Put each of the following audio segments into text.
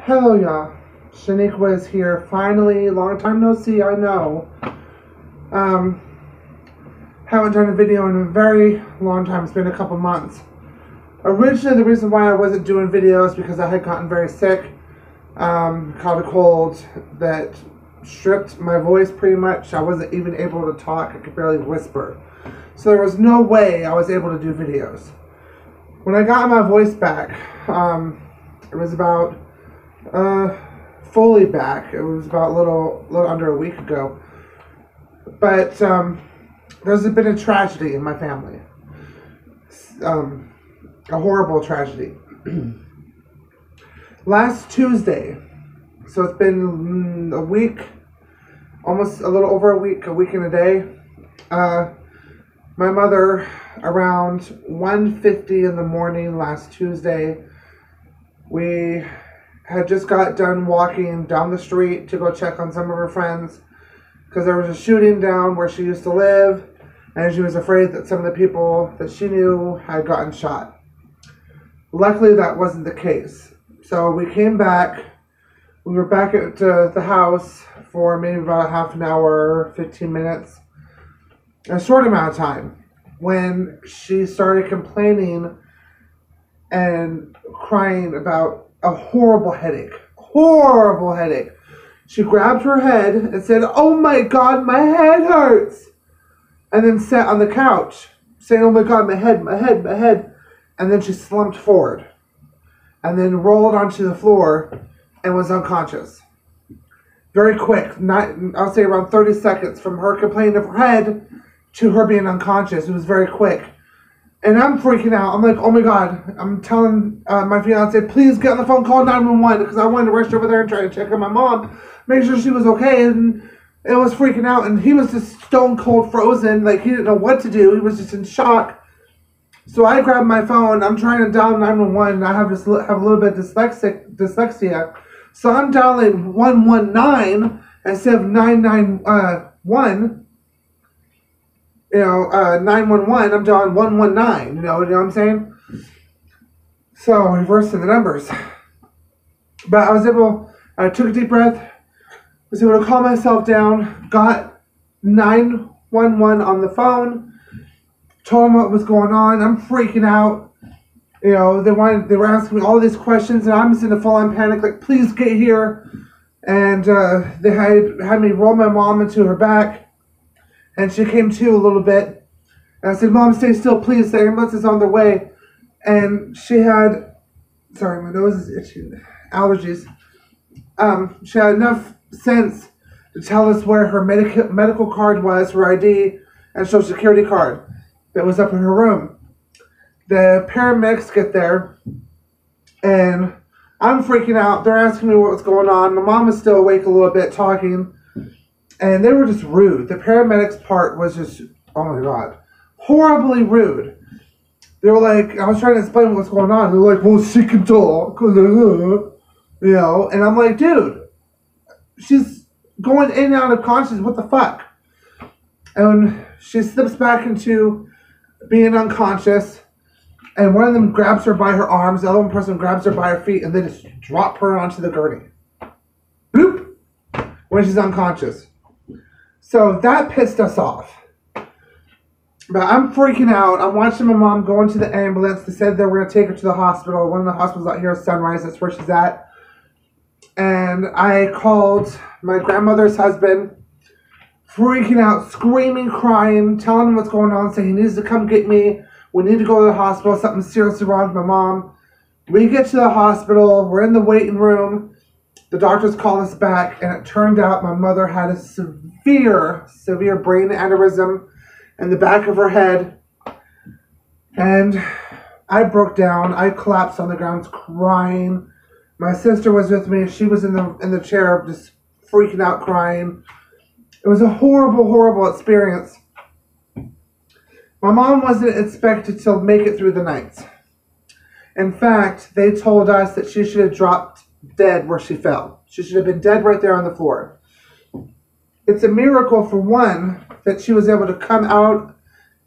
Hello, y'all. Shaniqua is here. Finally, long time no see, I know. Haven't done a video in a very long time. It's been a couple months. Originally, the reason why I wasn't doing videos because I had gotten very sick. Caught a cold that stripped my voice pretty much. I wasn't even able to talk. I could barely whisper. So there was no way I was able to do videos. When I got my voice back, it was about fully back. It was about a little under a week ago. But there's been a tragedy in my family. A horrible tragedy. Last Tuesday, so it's been a week, almost a little over a week and a day. My mother, around 1:50 in the morning last Tuesday, we had just got done walking down the street to go check on some of her friends because there was a shooting down where she used to live, and she was afraid that some of the people that she knew had gotten shot. Luckily, that wasn't the case. So we came back. We were back at the house for maybe about a half an hour, 15 minutes, a short amount of time, when she started complaining and crying about a horrible headache. Horrible headache. She grabbed her head and said, "Oh my God, my head hurts." And then sat on the couch saying, "Oh my God, my head, my head, my head." And then she slumped forward and then rolled onto the floor and was unconscious. Very quick, I'll say around 30 seconds from her complaining of her head to her being unconscious. It was very quick. And I'm freaking out. I'm like, oh my God. I'm telling my fiance, please get on the phone, call 911, because I wanted to rush over there and try to check on my mom, make sure she was okay. And it was freaking out. And he was just stone cold frozen. Like, he didn't know what to do. He was just in shock. So I grabbed my phone. I'm trying to dial 911. And I have a little bit of dyslexia. So I'm dialing 119 instead of 991. 911, I'm dialing 119, you know what I'm saying? So, reversing the numbers. But I took a deep breath, was able to calm myself down, got 911 on the phone, told them what was going on. I'm freaking out. You know, they were asking me all these questions, and I'm just in a full-on panic, like, please get here. And they had me roll my mom into her back. And she came to a little bit. And I said, "Mom, stay still, please. The ambulance is on their way." And she had, sorry, my nose is itchy. Allergies. She had enough sense to tell us where her medical card was, her ID, and social security card that was up in her room. The paramedics get there, and I'm freaking out. They're asking me what was going on. My mom is still awake a little bit, talking. And they were just rude. The paramedics part was just, oh my God, horribly rude. They were like, I was trying to explain what's going on. They were like, "Well, she can talk." You know, and I'm like, dude, she's going in and out of consciousness. What the fuck? And she slips back into being unconscious. And one of them grabs her by her arms. The other one person grabs her by her feet. And they just drop her onto the gurney. Bloop. When she's unconscious. So that pissed us off. But I'm freaking out. I'm watching my mom go into the ambulance. They said they were going to take her to the hospital. One of the hospitals out here is Sunrise. That's where she's at. And I called my grandmother's husband, freaking out, screaming, crying, telling him what's going on, saying he needs to come get me. We need to go to the hospital. Something's seriously wrong with my mom. We get to the hospital. We're in the waiting room. The doctors called us back, and it turned out my mother had a severe brain aneurysm in the back of her head. And I broke down. I collapsed on the ground crying. My sister was with me. She was in the chair just freaking out, crying. It was a horrible, horrible experience. My mom wasn't expected to make it through the night. In fact, they told us that she should have dropped dead where she fell. She should have been dead right there on the floor. It's a miracle, for one, that she was able to come out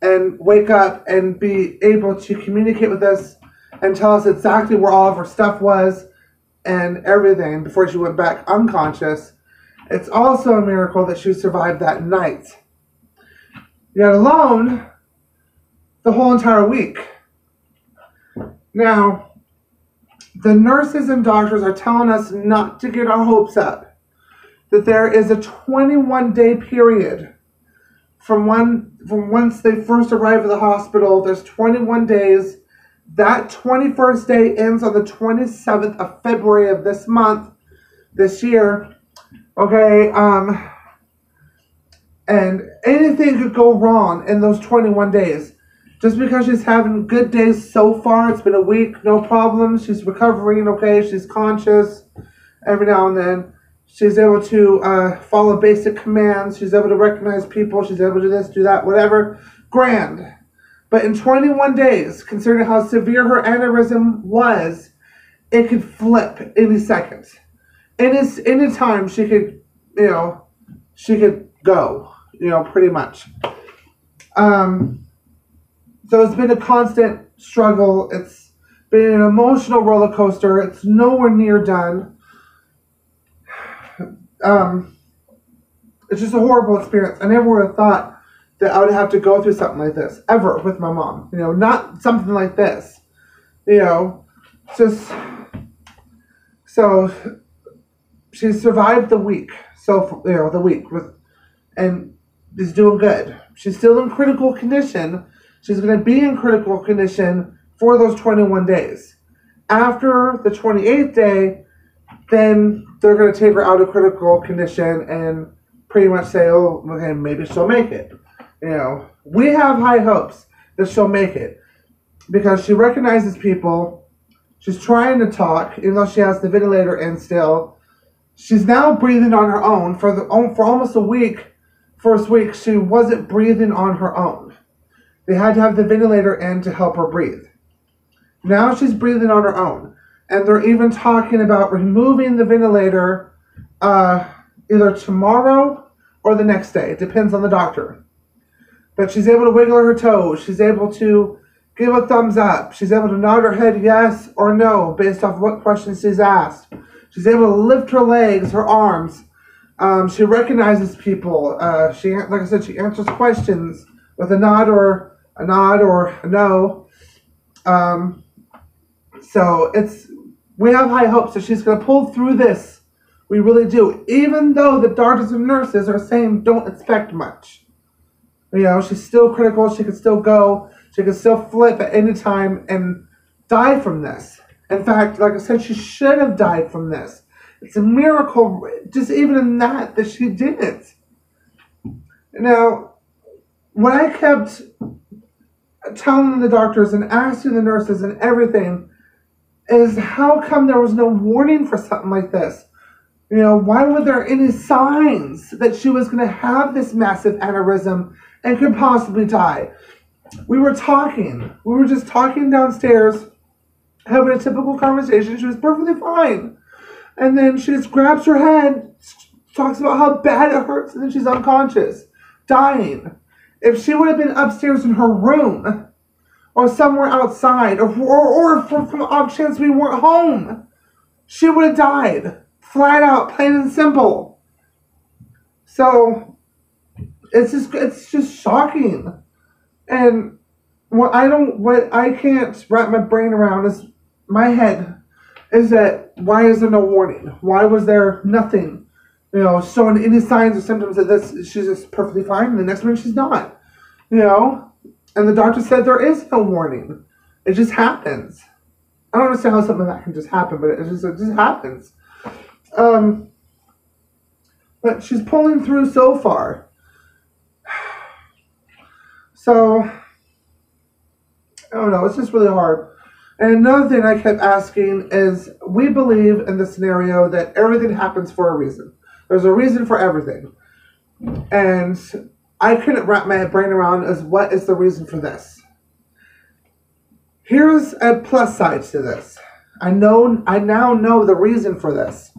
and wake up and be able to communicate with us and tell us exactly where all of her stuff was and everything before she went back unconscious. It's also a miracle that she survived that night, yet alone the whole entire week. Now, the nurses and doctors are telling us not to get our hopes up, that there is a 21-day period from once they first arrive at the hospital. There's 21 days. That 21st day ends on the 27th of February of this month, this year. Okay, and anything could go wrong in those 21 days. Just because she's having good days so far, it's been a week, no problems. She's recovering, okay, she's conscious every now and then. She's able to follow basic commands. She's able to recognize people. She's able to do this, do that, whatever. Grand. But in 21 days, considering how severe her aneurysm was, it could flip any second. Any time she could, she could go, pretty much. So it's been a constant struggle. It's been an emotional roller coaster. It's nowhere near done. It's just a horrible experience. I never would have thought that I would have to go through something like this, ever, with my mom. Not something like this. Just, so she survived the week. So, the week, and is doing good. She's still in critical condition. She's going to be in critical condition for those 21 days. After the 28th day, then they're going to take her out of critical condition and pretty much say, oh, okay, maybe she'll make it. We have high hopes that she'll make it because she recognizes people. She's trying to talk, even though she has the ventilator in still. She's now breathing on her own. For almost a week, first week, she wasn't breathing on her own. They had to have the ventilator in to help her breathe. Now she's breathing on her own. And they're even talking about removing the ventilator either tomorrow or the next day. It depends on the doctor. But she's able to wiggle her toes. She's able to give a thumbs up. She's able to nod her head yes or no based off what questions she's asked. She's able to lift her legs, her arms. She recognizes people. Like I said, she answers questions with a nod or a no. So we have high hopes that she's going to pull through this. We really do. Even though the doctors and nurses are saying don't expect much. She's still critical. She could still go. She could still flip at any time and die from this. In fact, like I said, she should have died from this. It's a miracle, just even in that she didn't. Now, what I kept telling the doctors and asking the nurses and everything is how come there was no warning for something like this? Why were there any signs that she was going to have this massive aneurysm and could possibly die? We were just talking downstairs, having a typical conversation. She was perfectly fine. And then she just grabs her head, talks about how bad it hurts, and then she's unconscious, dying. If she would have been upstairs in her room, or somewhere outside, or from off chance we weren't home, she would have died. Flat out, plain and simple. So, it's just shocking. And what I can't wrap my brain around is my head is that why is there no warning? Why was there nothing, showing any signs or symptoms that this she's just perfectly fine and the next minute she's not, and the doctor said there is no warning. It just happens. I don't understand how something like that can just happen, but it just happens. But she's pulling through so far. So, I don't know, it's just really hard. And another thing I kept asking is, we believe in the scenario that everything happens for a reason. There's a reason for everything. And I couldn't wrap my brain around as what is the reason for this. Here's a plus side to this. I now know the reason for this.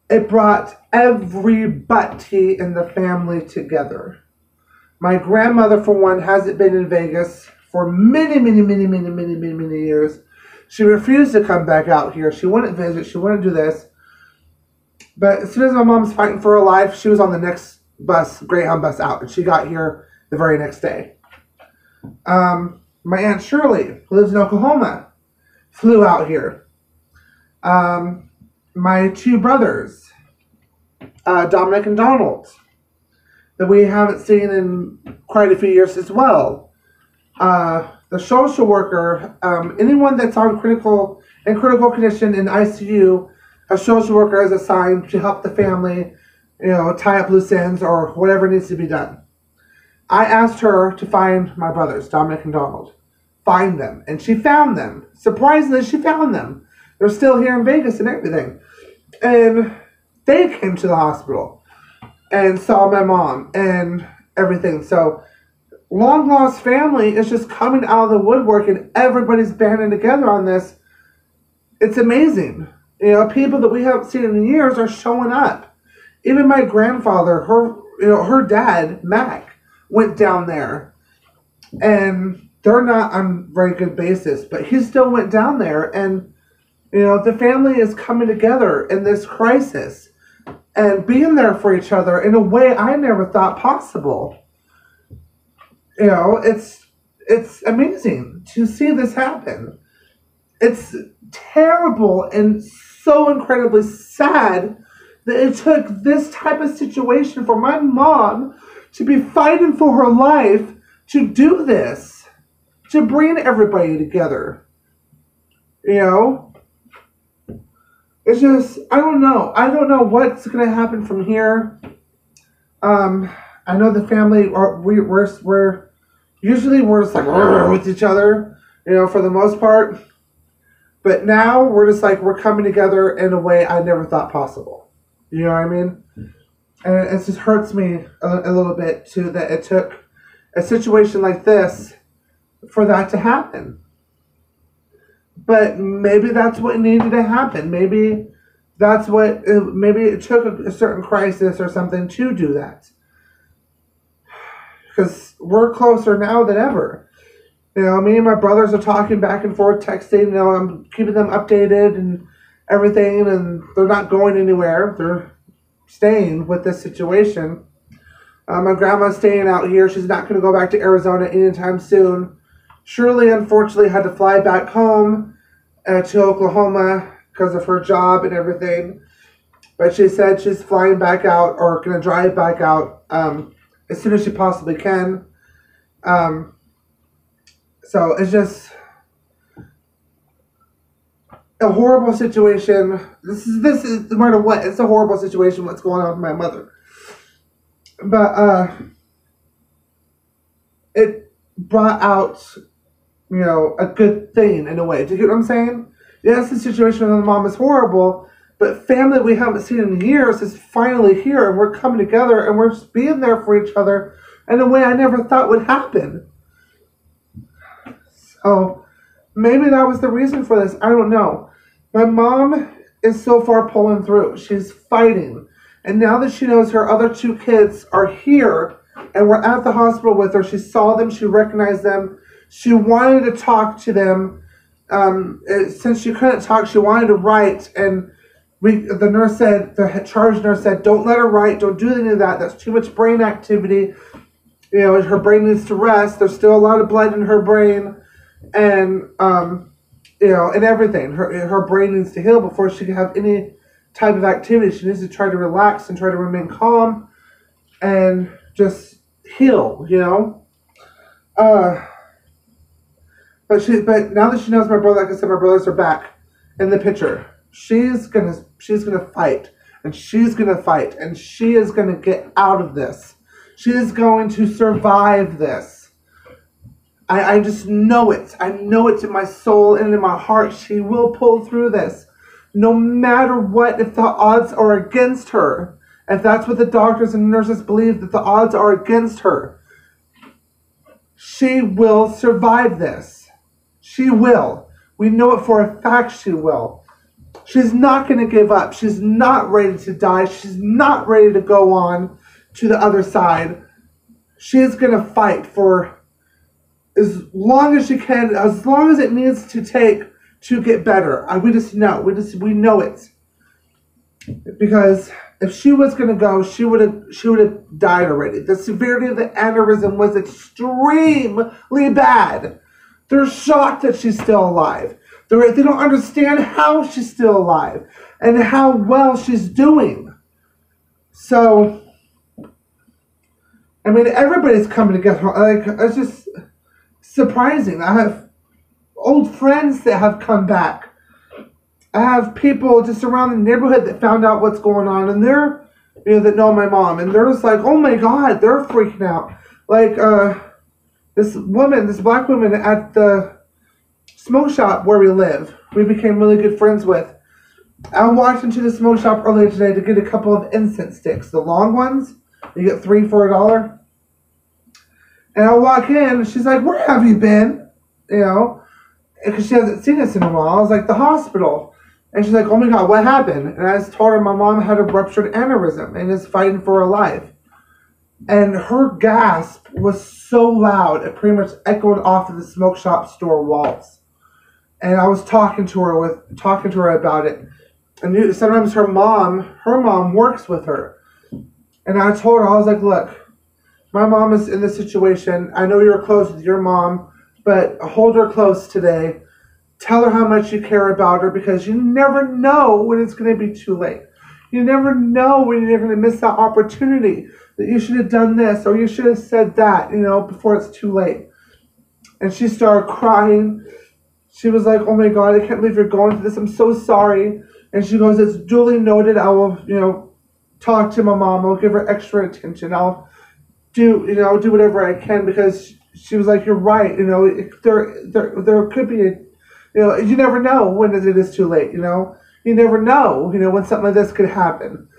It brought everybody in the family together. My grandmother, for one, hasn't been in Vegas for many years. She refused to come back out here. She wouldn't visit. She wouldn't do this. But as soon as my mom's fighting for her life, she was on the next bus, Greyhound bus out. And she got here the very next day. My Aunt Shirley, who lives in Oklahoma, flew out here. My two brothers, Dominic and Donald, that we haven't seen in quite a few years as well. The social worker, anyone that's on critical condition in ICU, a social worker is assigned to help the family, tie up loose ends or whatever needs to be done. I asked her to find my brothers, Dominic and Donald. Find them. And she found them. Surprisingly, she found them. They're still here in Vegas and everything. And they came to the hospital and saw my mom and everything. So, long lost family is just coming out of the woodwork and everybody's banding together on this. It's amazing. People that we haven't seen in years are showing up. Even my grandfather, her dad, Mac, went down there. And they're not on very good basis, but he still went down there. And, the family is coming together in this crisis and being there for each other in a way I never thought possible. It's amazing to see this happen. It's terrible and so incredibly sad that it took this type of situation for my mom to be fighting for her life to do this, to bring everybody together. It's just, I don't know. I don't know what's going to happen from here. I know the family, we're usually just like with each other, for the most part. But now we're just like, we're coming together in a way I never thought possible. You know what I mean? And it just hurts me a little bit too that it took a situation like this for that to happen. But maybe that's what needed to happen. Maybe it took a certain crisis or something to do that. Because we're closer now than ever. Me and my brothers are talking back and forth, texting. I'm keeping them updated and everything, and they're not going anywhere. They're staying with this situation. My grandma's staying out here. She's not going to go back to Arizona anytime soon. Shirley, unfortunately, had to fly back home to Oklahoma because of her job and everything. But she said she's flying back out or going to drive back out as soon as she possibly can. So it's just a horrible situation. This is no matter what, it's a horrible situation what's going on with my mother. But it brought out, a good thing in a way. Do you get what I'm saying? Yes, the situation with my mom is horrible, but family we haven't seen in years is finally here, and we're coming together, and we're just being there for each other in a way I never thought would happen. So maybe that was the reason for this. I don't know. My mom is so far pulling through. She's fighting. And now that she knows her other two kids are here and we're at the hospital with her, she saw them, she recognized them. She wanted to talk to them. Since she couldn't talk, she wanted to write. And the charge nurse said, don't let her write. Don't do any of that. That's too much brain activity. Her brain needs to rest. There's still a lot of blood in her brain. And, and everything. Her brain needs to heal before she can have any type of activity. She needs to try to relax and try to remain calm and just heal, But now that she knows my brother, like I said, my brothers are back in the picture. She's gonna fight, and she's gonna fight, and she is gonna get out of this. She is going to survive this. I just know it. I know it in my soul and in my heart. She will pull through this. No matter what, if the odds are against her, if that's what the doctors and nurses believe, that the odds are against her, she will survive this. She will. We know it for a fact she will. She's not going to give up. She's not ready to die. She's not ready to go on to the other side. She's going to fight for as long as she can, as long as it needs to take to get better. We just know. We know it. Because if she was going to go, she would have died already. The severity of the aneurysm was extremely bad. They're shocked that she's still alive. They don't understand how she's still alive and how well she's doing. So, I mean, everybody's coming together. Like, it's just surprising. I have old friends that have come back. I have people just around the neighborhood that found out what's going on, and they're, that know my mom, and they're just like, oh my God, they're freaking out. Like, this black woman at the smoke shop where we live, we became really good friends with. I walked into the smoke shop earlier today to get a couple of incense sticks, the long ones. You get 3 for $1. And I walk in, and she's like, where have you been? Because she hasn't seen us in a while. I was like, the hospital. And she's like, oh my God, what happened? And I just told her my mom had a ruptured aneurysm and is fighting for her life. And her gasp was so loud, it pretty much echoed off of the smoke shop store walls. And I was talking to her about it. And sometimes her mom works with her. And I told her, I was like, look, my mom is in this situation. I know you're close with your mom, but hold her close today. Tell her how much you care about her, because you never know when it's going to be too late. You never know when you're going to miss that opportunity, that you should have done this or you should have said that, before it's too late. And she started crying. She was like, oh my God, I can't believe you're going through this. I'm so sorry. And she goes, it's duly noted. I will, talk to my mom. I'll give her extra attention. I'll do whatever I can, because she was like, you're right. There could be you never know when it is too late. You never know, when something like this could happen.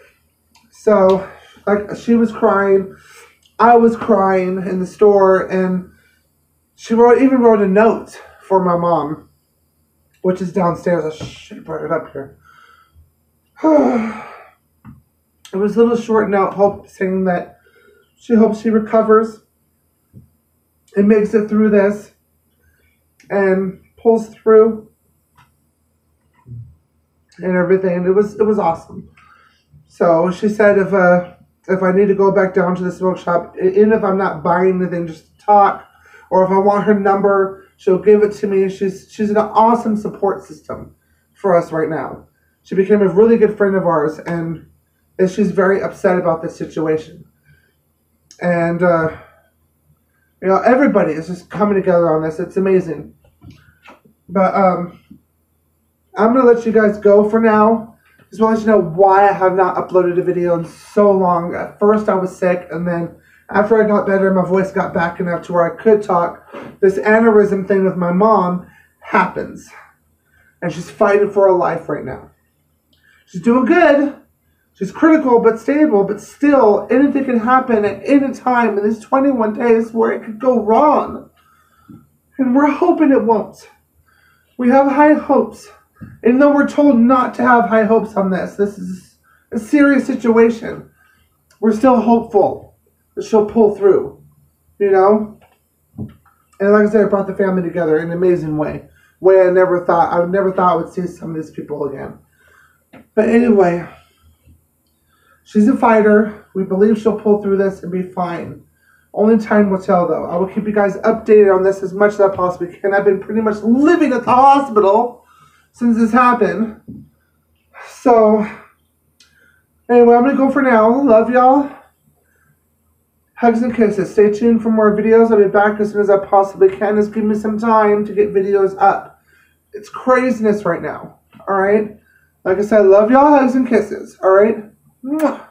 So, like, she was crying. I was crying in the store, and she even wrote a note for my mom, which is downstairs. I should have brought it up here. It was a little short note saying that she hopes she recovers and makes it through this and pulls through and everything. It was awesome. So she said if I need to go back down to the smoke shop, even if I'm not buying anything, just to talk, or if I want her number, she'll give it to me. She's an awesome support system for us right now. She became a really good friend of ours, and she's very upset about this situation. And everybody is just coming together on this. It's amazing. But I'm going to let you guys go for now. Just want to let you know why I have not uploaded a video in so long. At first I was sick, and then after I got better, my voice got back enough to where I could talk. This aneurysm thing with my mom happens. And she's fighting for her life right now. She's doing good. She's critical but stable, but still, anything can happen at any time in these 21 days where it could go wrong. And we're hoping it won't. We have high hopes. Even though we're told not to have high hopes on this is a serious situation, we're still hopeful that she'll pull through, And like I said, I brought the family together in an amazing way. I never thought I would see some of these people again. But anyway, she's a fighter. We believe she'll pull through this and be fine. Only time will tell, though. I will keep you guys updated on this as much as I possibly can. I've been pretty much living at the hospital since this happened. So, anyway, I'm going to go for now. Love y'all. Hugs and kisses. Stay tuned for more videos. I'll be back as soon as I possibly can. Just give me some time to get videos up. It's craziness right now. Alright? Like I said, love y'all. Hugs and kisses. Alright? Mwah.